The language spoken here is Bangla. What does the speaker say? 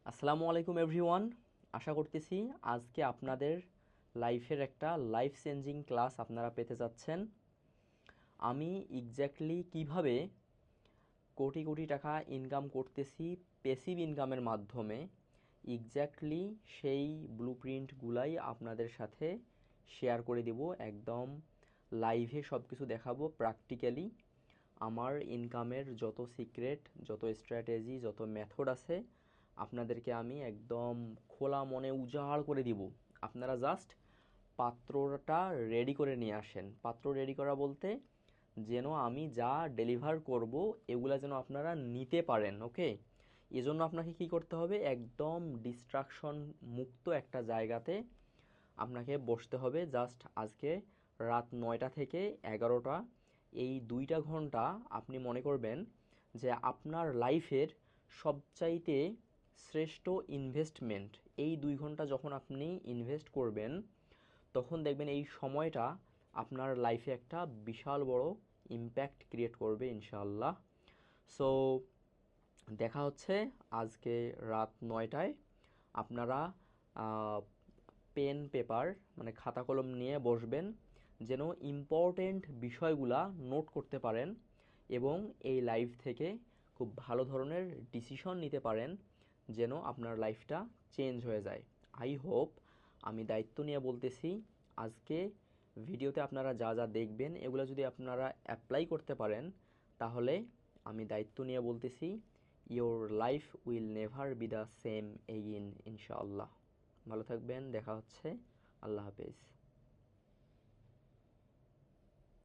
আসসালামু আলাইকুম এভরিওয়ান। আশা করতেছি আজকে আপনাদের লাইফের একটা লাইফ চেঞ্জিং ক্লাস আপনারা পেতে যাচ্ছেন। আমি এক্স্যাক্টলি কিভাবে কোটি কোটি টাকা ইনকাম করতেছি প্যাসিভ ইনকামের মাধ্যমে, এক্স্যাক্টলি সেই ব্লুপ্রিন্টগুলাই আপনাদের সাথে শেয়ার করে দেব। একদম লাইভে সব কিছু দেখাবো প্র্যাকটিক্যালি। আমার ইনকামের যত সিক্রেট, যত স্ট্র্যাটেজি, যত মেথড আছে আপনাদেরকে আমি একদম খোলা মনে উজাড় করে দিব। আপনারা জাস্ট পাত্রটা রেডি করে নিয়ে আসেন। পাত্র রেডি করা বলতে যেন আমি যা ডেলিভার করব এগুলা যেন আপনারা নিতে পারেন। ওকে, এজন্য আপনাকে কি করতে হবে, একদম ডিস্ট্রাকশন মুক্ত একটা জায়গাতে আপনাকে বসতে হবে। জাস্ট আজকে রাত 9টা থেকে 11টা, এই 2টা ঘন্টা আপনি মনে করবেন যে আপনার লাইফের সবচাইতে শ্রেষ্ঠ ইনভেস্টমেন্ট। এই 2 ঘন্টা যখন আপনি ইনভেস্ট করবেন তখন দেখবেন এই সময়টা আপনার লাইফে একটা বিশাল বড় ইম্প্যাক্ট ক্রিয়েট করবে ইনশাআল্লাহ। সো দেখা হচ্ছে আজকে রাত 9টায়। আপনারা পেন পেপার মানে খাতা কলম নিয়ে বসবেন, যেন ইম্পর্টেন্ট বিষয়গুলা নোট করতে পারেন এবং এই লাইফ থেকে খুব ভালো ধরনের ডিসিশন নিতে পারেন, যেন আপনার লাইফটা চেঞ্জ হয়ে যায়। আই হোপ, আমি দায়িত্ব নিয়ে বলতেছি, আজকে ভিডিওতে আপনারা যা যা দেখবেন এগুলো যদি আপনারা অ্যাপ্লাই করতে পারেন তাহলে আমি দায়িত্ব নিয়ে বলতেছি, your life will never be the same again ইনশাআল্লাহ। ভালো থাকবেন, দেখা হচ্ছে, আল্লাহ হাফেজ।